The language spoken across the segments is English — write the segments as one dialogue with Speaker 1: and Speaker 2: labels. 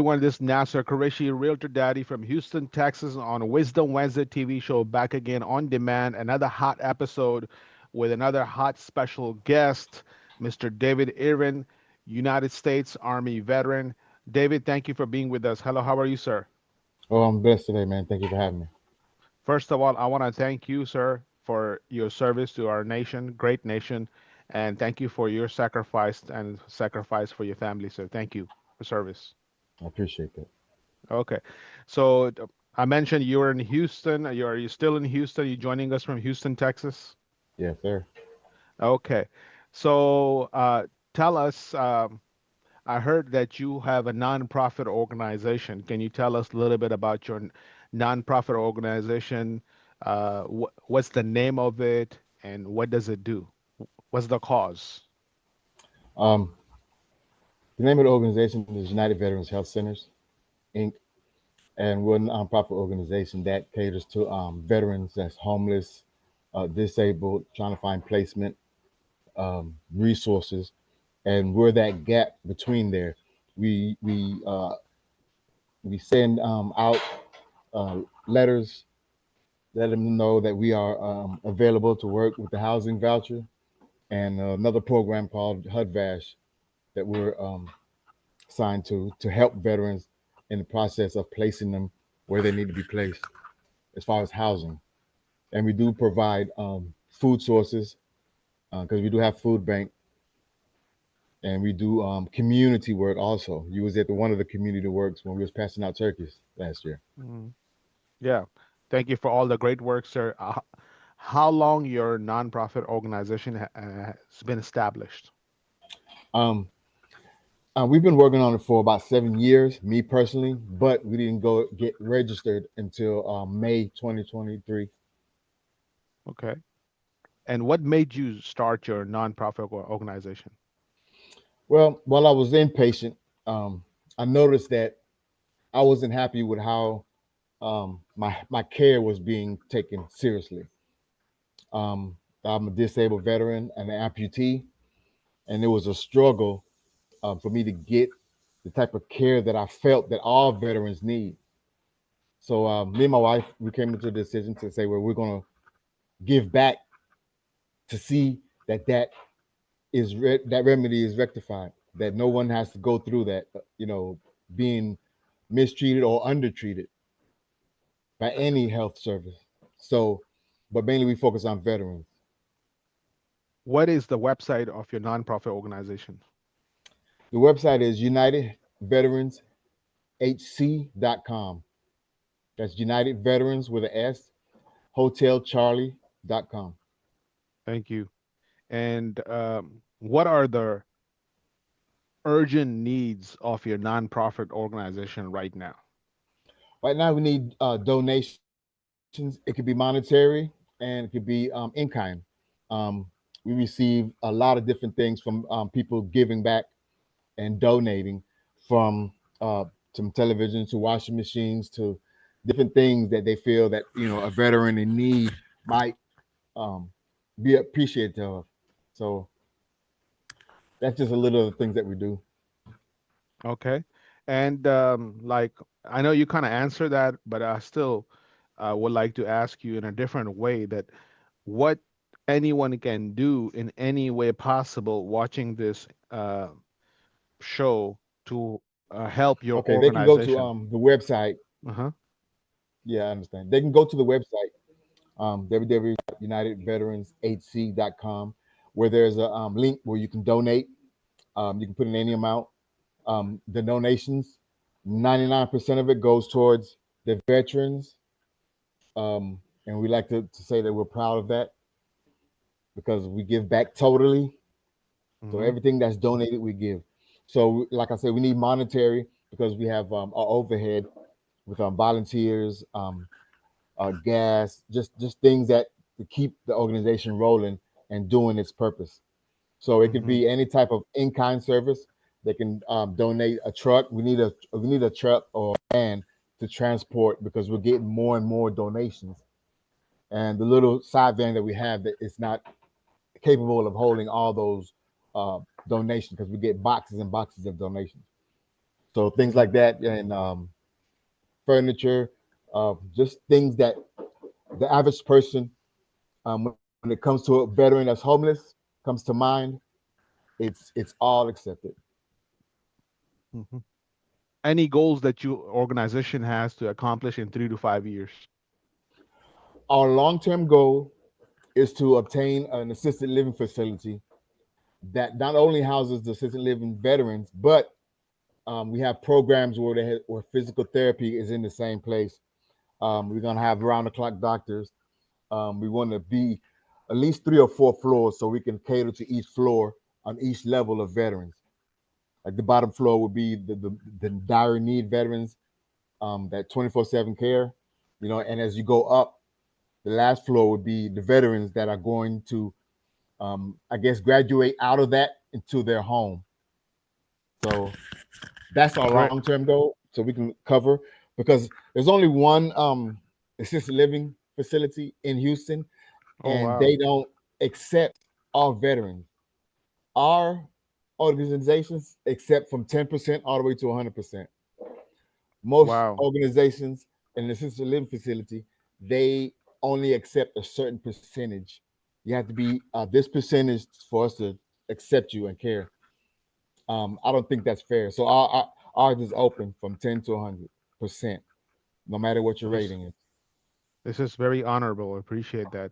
Speaker 1: everyone. This is Nasir Qureshi, Realtor Daddy from Houston, Texas, on Wisdom Wednesday TV show, back again on demand. Another hot episode with another hot special guest, Mr. David Irvin, United States Army veteran. David, thank you for being with us. Hello, how are you, sir?
Speaker 2: Oh, I'm blessed today, man. Thank you for having me.
Speaker 1: First of all, I want to thank you, sir, for your service to our nation, great nation, and thank you for your sacrifice for your family, sir. Thank you for service.
Speaker 2: I appreciate that.
Speaker 1: Okay. So I mentioned you were in Houston. Are you still in Houston? You joining us from Houston, Texas?
Speaker 2: Yes, sir.
Speaker 1: Okay. So tell us, I heard that you have a nonprofit organization. Can you tell us a little bit about your nonprofit organization? What's the name of it and what does it do? What's the cause?
Speaker 2: Um, the name of the organization is United Veterans Health Centers, Inc., and we're a nonprofit organization that caters to veterans that's homeless, disabled, trying to find placement, resources, and we're that gap between there. We we uh, we send out uh, letters, let them know that we are available to work with the housing voucher, and another program called HUD-VASH that we're assigned to help veterans in the process of placing them where they need to be placed as far as housing. And we do provide food sources because we do have food bank, and we do community work also. You was at one of the community works when we was passing out turkeys last year.
Speaker 1: Mhm. Yeah. Thank you for all the great work, sir. How long your nonprofit organization has been established?
Speaker 2: Um, we've been working on it for about 7 years, me personally, but we didn't go get registered until May 2023.
Speaker 1: Okay. And what made you start your nonprofit organization?
Speaker 2: Well, while I was inpatient, I noticed that I wasn't happy with how my care was being taken seriously. I'm a disabled veteran and an amputee, and it was a struggle for me to get the type of care that I felt that all veterans need. So me and my wife, we came into a decision to say, well, we're going to give back to see that remedy is rectified, that no one has to go through that, being mistreated or undertreated by any health service. So, but mainly we focus on veterans.
Speaker 1: What is the website of your nonprofit organization?
Speaker 2: The website is UnitedVeteransHC.com. That's United Veterans with an S, HotelCharlie.com.
Speaker 1: Thank you. And what are the urgent needs of your nonprofit organization right now?
Speaker 2: Right now, we need donations. It could be monetary and it could be in kind. Um, we receive a lot of different things from people giving back and donating, from some televisions to washing machines to different things that they feel that a veteran in need might um, be appreciative of. So that's just a little of the things that we do.
Speaker 1: Okay. And like, I know you kind of answered that, but I still would like to ask you in a different way that what anyone can do in any way possible watching this show to help your
Speaker 2: Okay, they can go to
Speaker 1: organization.
Speaker 2: the website.
Speaker 1: Uh-huh.
Speaker 2: Yeah, I understand. They can go to the website, www.unitedveteranshc.com, where there's a link where you can donate. You can put in any amount. The donations, 99% of it goes towards the veterans. And we like to say that we're proud of that because we give back totally. So
Speaker 1: Mm-hmm.
Speaker 2: everything that's donated, we give. So, like I said, we need monetary because we have our overhead with volunteers, gas, just things that to keep the organization rolling and doing its purpose. So it could
Speaker 1: Mm-hmm.
Speaker 2: be any type of in-kind service. They can donate a truck. We need a truck or van to transport because we're getting more and more donations. And the little side van that we have that is not capable of holding all those uh, donations because we get boxes and boxes of donations. So things
Speaker 1: Hmm.
Speaker 2: like that, and furniture, just things that the average person, when it comes to a veteran that's homeless, comes to mind. It's all accepted.
Speaker 1: Hmm. Any goals that your organization has to accomplish in 3 to 5 years?
Speaker 2: Our long-term goal is to obtain an assisted living facility that not only houses the assisted living veterans, but we have programs where where physical therapy is in the same place. We're gonna have round-the-clock doctors. We want to be at least 3 or 4 floors so we can cater to each floor on each level of veterans. Like the bottom floor would be the dire need veterans, that 24/7 care, and as you go up, the last floor would be the veterans that are going to, I guess, graduate out of that into their home. So that's our
Speaker 1: Great.
Speaker 2: long term goal. So we can cover, because there's only one assisted living facility in Houston,
Speaker 1: Oh
Speaker 2: and
Speaker 1: wow.
Speaker 2: they don't accept all veterans. Our organizations accept from 10% all the way to 100%. Most
Speaker 1: Wow.
Speaker 2: organizations in an assisted living facility, they only accept a certain percentage. You have to be this percentage for us to accept you and care. I don't think that's fair. So ours is open from 10 to 100%, no matter what your
Speaker 1: This
Speaker 2: rating is.
Speaker 1: this is very honorable. I appreciate that.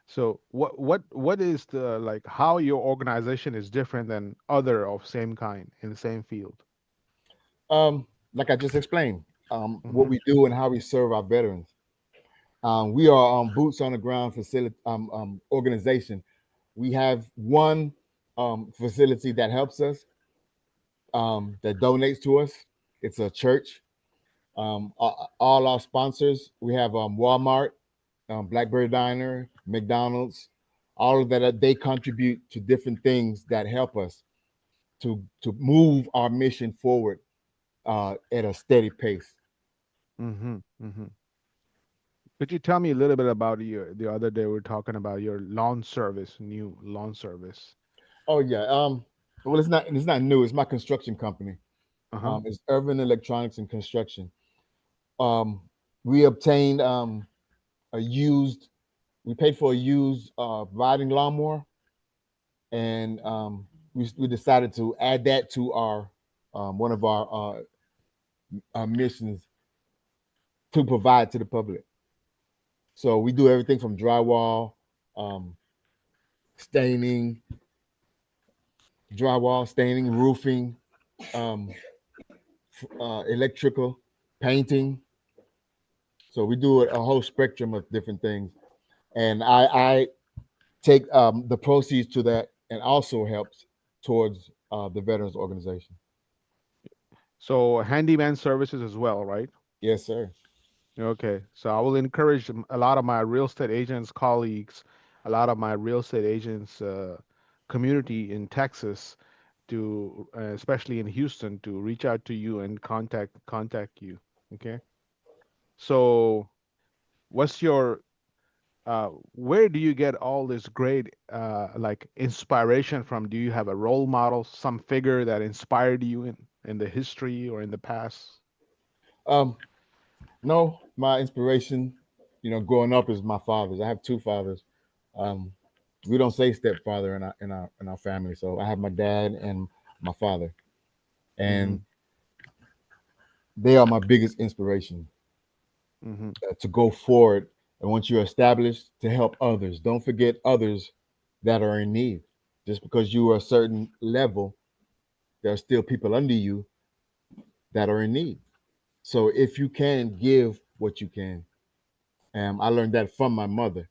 Speaker 1: So what is the like how your organization is different than other of same kind in the same field?
Speaker 2: Like I just explained, what
Speaker 1: Hmm.
Speaker 2: we do and how we serve our veterans. We are boots on the ground facility organization. We have one facility that helps us, that donates to us. It's a church. All our sponsors, we have Walmart, Blackberry Diner, McDonald's, all of that. They contribute to different things that help us to move our mission forward at a steady pace.
Speaker 1: Hmm. Hmm. Could you tell me a little bit about your the other day we were talking about your lawn service, new lawn service.
Speaker 2: Oh yeah. Well, it's not new. It's my construction company.
Speaker 1: Uh-huh.
Speaker 2: It's Irvin Electronics and Construction. Um, we obtained a used. We paid for a used riding lawnmower, and we decided to add that to our one of our missions to provide to the public. So we do everything from drywall, um, staining, roofing, um, electrical, painting. So we do a whole spectrum of different things, and I take the proceeds to that, and also helps towards the veterans organization.
Speaker 1: So handyman services as well, right?
Speaker 2: Yes, sir.
Speaker 1: Okay. So I will encourage a lot of my real estate agents colleagues, a lot of my real estate agents community in Texas to especially in Houston to reach out to you and contact you. Okay. So what's your where do you get all this great like inspiration from? Do you have a role model, some figure that inspired you in the history or in the past?
Speaker 2: Um, no, my inspiration, growing up is my fathers. I have two fathers. Um, we don't say stepfather in our family, so I have my dad and my father,
Speaker 1: Mm-hmm.
Speaker 2: and they are my biggest inspiration
Speaker 1: Mm-hmm.
Speaker 2: to go forward. And once you're established, to help others. Don't forget others that are in need. Just because you are a certain level, there are still people under you that are in need. So if you can give what you can, I learned that from my mother.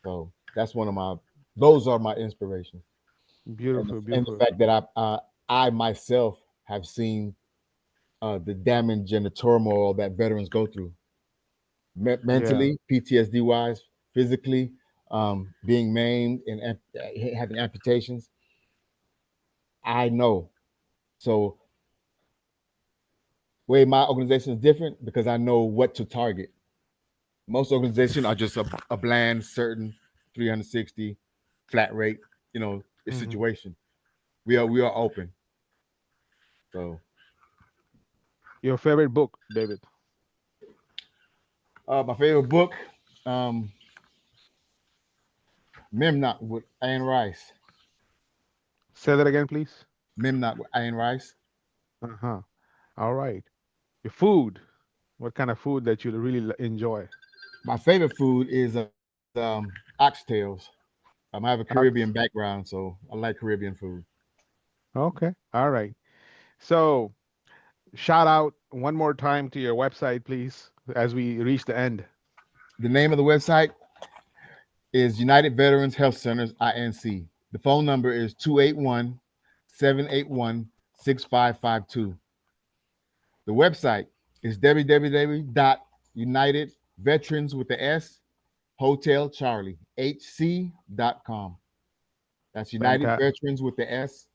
Speaker 2: So that's one of my, those are my inspirations, and
Speaker 1: Beautiful,
Speaker 2: and the
Speaker 1: beautiful.
Speaker 2: fact that I myself have seen the damage and the turmoil that veterans go through,
Speaker 1: Yeah.
Speaker 2: mentally, PTSD wise, physically, being maimed and having amputations. I know. So way my organization is different because I know what to target. Most organizations are just a bland, certain 360 flat rate,
Speaker 1: Hmm.
Speaker 2: situation. We are open. So.
Speaker 1: Your favorite book, David.
Speaker 2: My favorite book, um, Memnock with Anne Rice.
Speaker 1: Say that again, please.
Speaker 2: Memnock with Anne Rice.
Speaker 1: Uh-huh. All right. Your food. What kind of food that you really enjoy?
Speaker 2: My favorite food is oxtails. I have a Caribbean
Speaker 1: Ox.
Speaker 2: background, so I like Caribbean food.
Speaker 1: Okay. All right. So, shout out one more time to your website, please, as we reach the end.
Speaker 2: The name of the website is United Veterans Health Centers, INC. The phone number is 281-781-6552. The website is www.unitedveterans with the S Hotel Charlie HC.com. That's United
Speaker 1: Fanta-
Speaker 2: Veterans with the S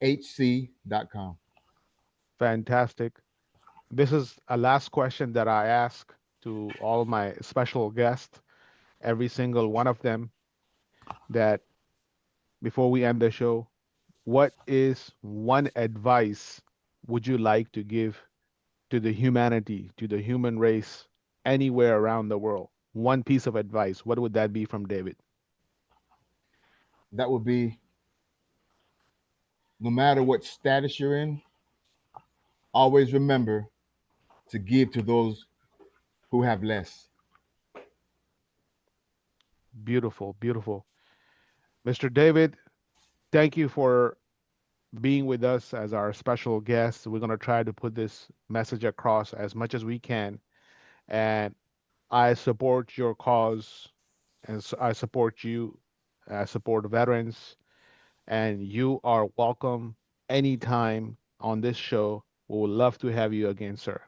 Speaker 2: HC.com.
Speaker 1: Fantastic. This is a last question that I ask to all my special guests, every single one of them, that before we end the show, what is one advice would you like to give to the humanity, to the human race, anywhere around the world? One piece of advice. What would that be from David?
Speaker 2: That would be no matter what status you're in, always remember to give to those who have less.
Speaker 1: Beautiful, beautiful. Mr. David, thank you for being with us as our special guest. We're going to try to put this message across as much as we can. And I support your cause, and I support you. I support veterans, and you are welcome anytime on this show. We would love to have you again, sir.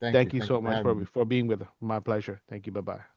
Speaker 2: Thank you.
Speaker 1: Thank you
Speaker 2: Thank you
Speaker 1: so
Speaker 2: for
Speaker 1: much
Speaker 2: having me.
Speaker 1: for being with us. My pleasure. Thank you. Bye bye.